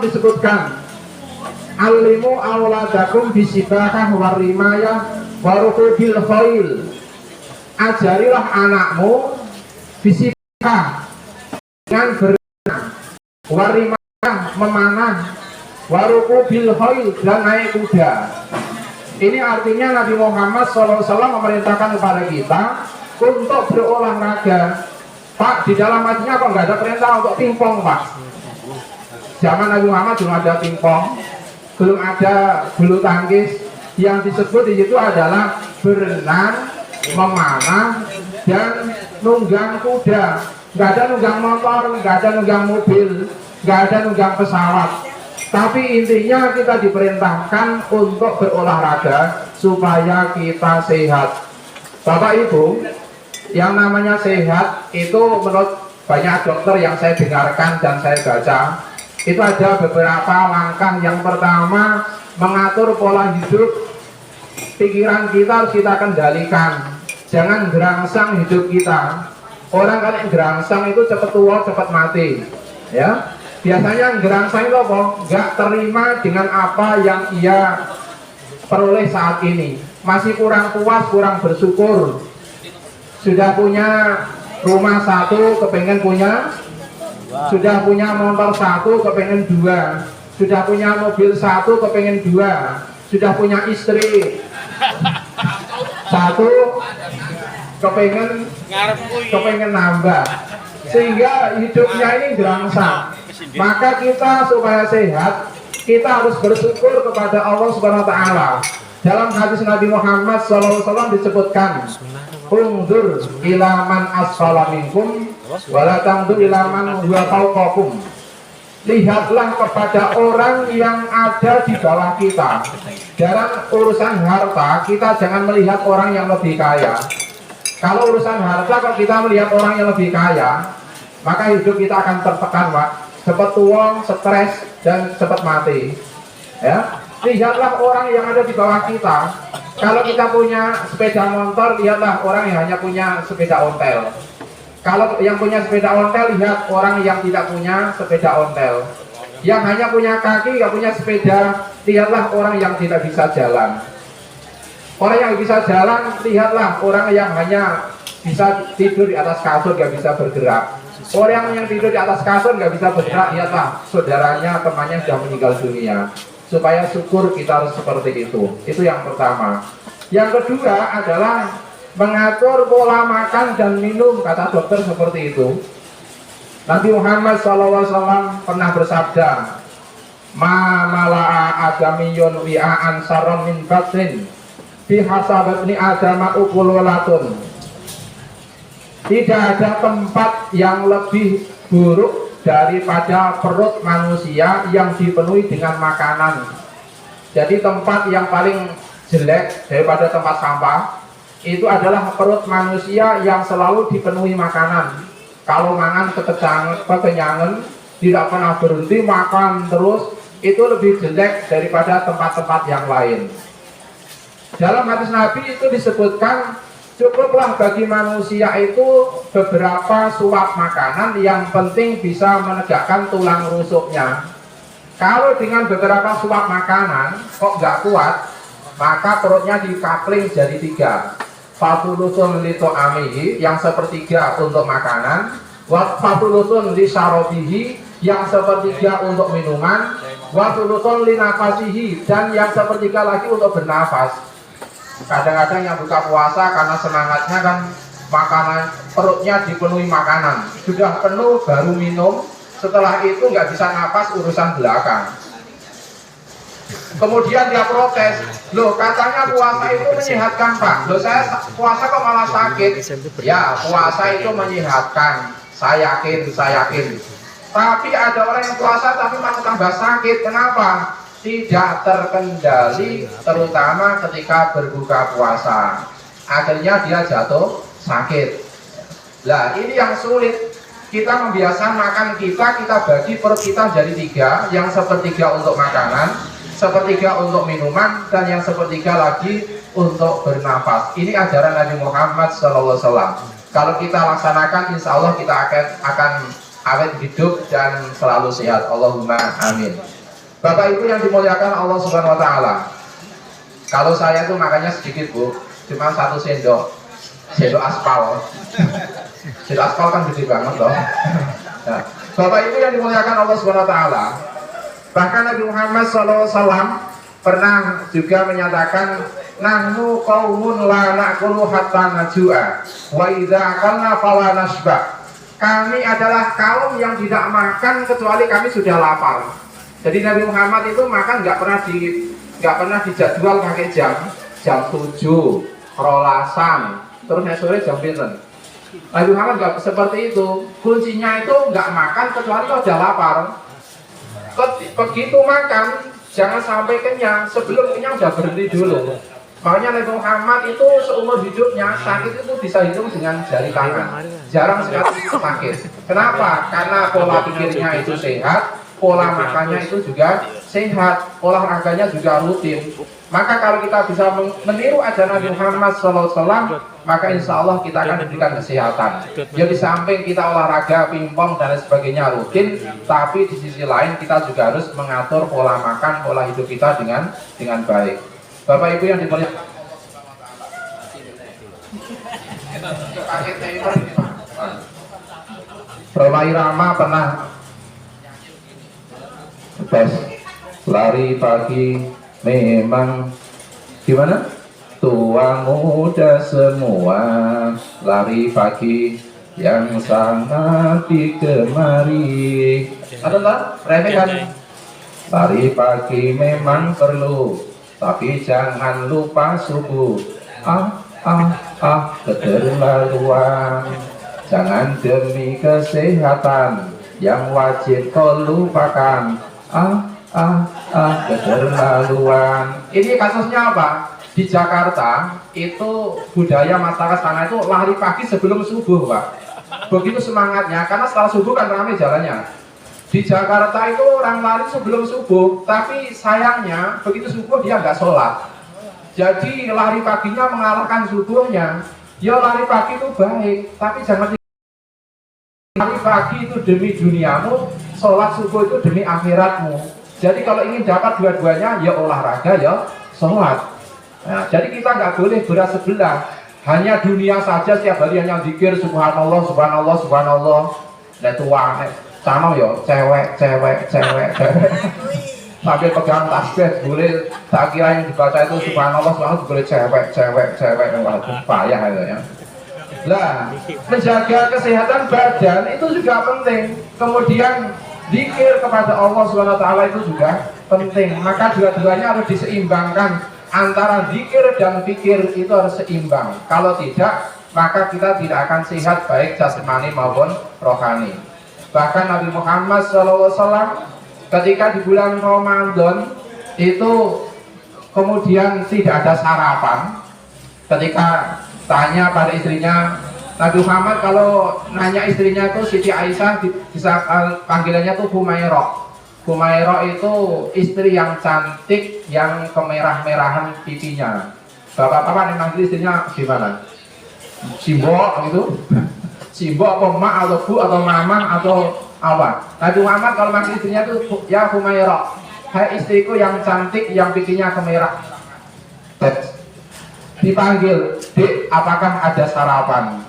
disebutkan alimu auladakum bisibakah warimaya warukubil khail, ajarilah anakmu bisibakah dengan berenang, warimaya memanah, warukubil khail dan naik kuda. Ini artinya Nabi Muhammad SAW memerintahkan kepada kita untuk berolahraga. Pak, di dalam hadisnya kok nggak ada perintah untuk pingpong, Pak? Zaman Nabi Muhammad belum ada pingpong, belum ada bulu tangkis. Yang disebut di situ adalah berenang, memanah, dan nunggang kuda. Nggak ada nunggang motor, nggak ada nunggang mobil, nggak ada nunggang pesawat. Tapi intinya kita diperintahkan untuk berolahraga supaya kita sehat. Bapak Ibu, yang namanya sehat itu menurut banyak dokter yang saya dengarkan dan saya baca, itu ada beberapa langkah. Yang pertama, mengatur pola hidup. Pikiran kita harus kita kendalikan, jangan gerangsang hidup kita. Orang kan yang gerangsang itu cepat tua cepat mati, ya. Biasanya gerangsang itu apa? Nggak terima dengan apa yang ia peroleh saat ini, masih kurang puas, kurang bersyukur. Sudah punya rumah satu, kepengen punya. Sudah punya motor satu, kepengen dua. Sudah punya mobil satu, kepengen dua. Sudah punya istri satu, kepengen nambah. Sehingga hidupnya ini gerangsang. Maka kita supaya sehat, kita harus bersyukur kepada Allah Subhanahu Wa Taala. Dalam hadis Nabi Muhammad SAW disebutkan, "Unzur ila man asfala minkum wa la tanzur ila man huwa fawqakum." Lihatlah kepada orang yang ada di bawah kita. Dalam urusan harta, kita jangan melihat orang yang lebih kaya. Kalau urusan harta, kalau kita melihat orang yang lebih kaya, maka hidup kita akan tertekan, Pak. Cepat tua, stres, dan cepat mati. Ya, lihatlah orang yang ada di bawah kita. Kalau kita punya sepeda motor, lihatlah orang yang hanya punya sepeda ontel. Kalau yang punya sepeda ontel, lihat orang yang tidak punya sepeda ontel. Yang hanya punya kaki, nggak punya sepeda, lihatlah orang yang tidak bisa jalan. Orang yang bisa jalan, lihatlah orang yang hanya bisa tidur di atas kasur, nggak bisa bergerak. Orang yang tidur di atas kasur nggak bisa bergerak, lihatlah saudaranya, temannya sudah meninggal dunia. Supaya syukur kita harus seperti itu. Itu yang pertama. Yang kedua adalah mengatur pola makan dan minum, kata dokter seperti itu. Nabi Muhammad SAW pernah bersabda, "Ma mala'a adamiyun wi'aan saron min batrin bihasabatni adama ukululatun." Tidak ada tempat yang lebih buruk daripada perut manusia yang dipenuhi dengan makanan. Jadi tempat yang paling jelek daripada tempat sampah itu adalah perut manusia yang selalu dipenuhi makanan. Kalau mangan kekenyangan, tidak pernah berhenti makan terus, itu lebih jelek daripada tempat-tempat yang lain. Dalam hadis Nabi itu disebutkan, cukuplah bagi manusia itu beberapa suap makanan yang penting bisa menegakkan tulang rusuknya. Kalau dengan beberapa suap makanan kok nggak kuat, maka perutnya dikapling jadi 3. Fatulusun lito amihi, yang sepertiga untuk makanan, fatulusun li sarobihi, yang sepertiga untuk minuman, watulusun li nafasihi, dan yang sepertiga lagi untuk bernafas. Kadang-kadang yang buka puasa karena semangatnya kan makanan, perutnya dipenuhi makanan, sudah penuh baru minum, setelah itu nggak bisa nafas, urusan belakang. Kemudian dia protes, loh katanya puasa itu menyehatkan, Pak. Loh saya puasa kok malah sakit. Ya, puasa itu menyehatkan, saya yakin. Tapi ada orang yang puasa tapi malah tambah sakit. Kenapa? Tidak terkendali, terutama ketika berbuka puasa. Akhirnya dia jatuh sakit. Nah ini yang sulit. Kita membiasakan makan kita bagi perut kita jadi 3, yang sepertiga untuk makanan, sepertiga untuk minuman, dan yang sepertiga lagi untuk bernafas. Ini ajaran Nabi Muhammad SAW. Kalau kita laksanakan, insya Allah kita akan awet hidup dan selalu sehat. Allahumma amin. Bapak Ibu yang dimuliakan Allah Subhanahu wa taala. Kalau saya tuh makannya sedikit, Bu, cuma 1 sendok aspal. Sendok aspal kan gede banget loh. Nah, Bapak Ibu yang dimuliakan Allah Subhanahu wa taala. Bahkan Nabi Muhammad SAW pernah juga menyatakan, nahnu qaumun la na'kulu hatta najua wa idza akalna fala nasba. Kami adalah kaum yang tidak makan kecuali kami sudah lapar. Jadi Nabi Muhammad itu makan nggak pernah dijadwal pakai jam 7, rolasan, terus sore jam pinten. Nabi Muhammad nggak seperti itu. Kuncinya itu nggak makan kecuali kalau sudah lapar. Begitu makan jangan sampai kenyang, sebelum kenyang sudah berhenti dulu. Makanya Nabi Muhammad itu seumur hidupnya sakit itu bisa hitung dengan jari tangan. Jarang sekali sakit. Kenapa? Karena pola pikirnya itu sehat, pola makannya itu juga sehat, olahraganya juga rutin. Maka kalau kita bisa meniru ajaran Nabi Muhammad SAW, maka insya Allah kita akan diberikan kesehatan. Jadi samping kita olahraga, pingpong dan sebagainya rutin, tapi di sisi lain kita juga harus mengatur pola makan, pola hidup kita dengan baik. Bapak Ibu yang dimuliakan, Roma Irama pernah lari pagi memang gimana? Tua muda semua lari pagi yang sangat digemari. Ada tak? Remeh kan? Lari pagi memang perlu, tapi jangan lupa subuh. Keterlaluan. Jangan demi kesehatan yang wajib kau lupakan. Keterlaluan. Ini kasusnya apa? Di Jakarta itu budaya masyarakat sana itu lari pagi sebelum subuh, Pak. Begitu semangatnya, karena setelah subuh kan ramai jalannya. Di Jakarta itu orang lari sebelum subuh, tapi sayangnya begitu subuh dia nggak sholat. Jadi lari paginya mengalahkan subuhnya. Ya lari pagi itu baik, tapi jangan lari pagi itu demi duniamu, sholat subuh itu demi akhiratmu. Jadi kalau ingin dapat dua-duanya, ya olahraga, ya sholat. Nah, jadi kita nggak boleh berat sebelah. Hanya dunia saja setiap hari hanya zikir subhanallah, subhanallah, subhanallah. Nah itu wah, sama yo, cewek. Sampai pegang tasbih boleh, tak kira yang dibaca itu subhanallah, subhanallah boleh cewek, payah itu ya. Nah, menjaga kesehatan badan itu juga penting. Kemudian zikir kepada Allah Subhanahu wa taala itu juga penting. Maka dua-duanya harus diseimbangkan. Antara zikir dan pikir itu harus seimbang. Kalau tidak, maka kita tidak akan sehat baik jasmani maupun rohani. Bahkan Nabi Muhammad SAW ketika di bulan Ramadan itu kemudian tidak ada sarapan. Ketika tanya pada istrinya, Nabi Muhammad kalau nanya istrinya itu Siti Aisyah, bisa panggilannya tuh Humairah. Humairah itu istri yang cantik, yang kemerah-merahan pipinya. Bapak-bapak yang manggil istrinya gimana? Simbo gitu? Simbo atau mak atau bu atau mama atau apa? Nabi Muhammad kalau manggil istrinya itu ya Humairah, hai istriku yang cantik, yang pipinya kemerah. Dipanggil, Dek, apakah ada sarapan?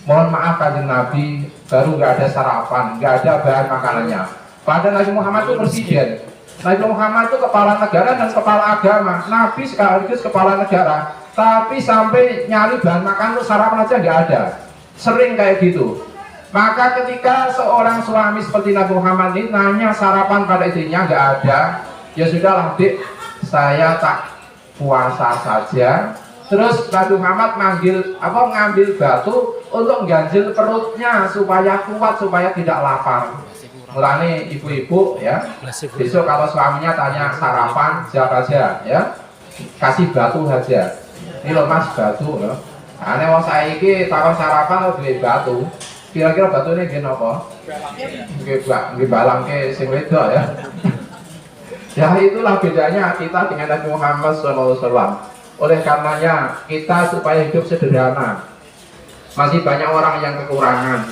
Mohon maaf kanjeng Nabi, baru nggak ada sarapan, nggak ada bahan makanannya. Padahal Nabi Muhammad itu presiden, Nabi Muhammad itu kepala negara dan kepala agama, Nabi sekaligus kepala negara, tapi sampai nyari bahan makan untuk sarapan aja nggak ada, sering kayak gitu. Maka ketika seorang suami seperti Nabi Muhammad ini nanya sarapan pada istrinya nggak ada, ya sudahlah Dek, saya tak puasa saja. Terus Nabi Muhammad ngambil batu untuk ganjil perutnya supaya kuat, supaya tidak lapar. Mulane ibu-ibu ya, besok kalau suaminya tanya sarapan siapa aja ya, kasih batu saja. Ini loh mas batu loh. Ane wong saiki takon sarapan lo duwe batu. Kira-kira batu ini gini apa? Nggih balangke sing wedok ya. Ya itulah bedanya kita dengan Nabi Muhammad SAW. Oleh karenanya kita supaya hidup sederhana. Masih banyak orang yang kekurangan.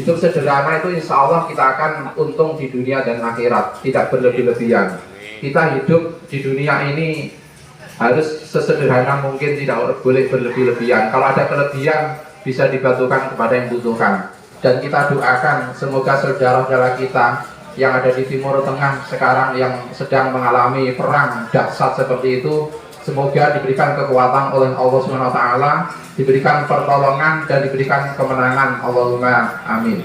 Hidup sederhana itu insya Allah kita akan untung di dunia dan akhirat, tidak berlebih-lebihan. Kita hidup di dunia ini harus sesederhana mungkin, tidak boleh berlebih-lebihan. Kalau ada kelebihan bisa dibantukan kepada yang butuhkan. Dan kita doakan semoga saudara-saudara kita yang ada di Timur Tengah sekarang yang sedang mengalami perang dahsyat seperti itu, semoga diberikan kekuatan oleh Allah SWT, diberikan pertolongan dan diberikan kemenangan. Allahumma amin.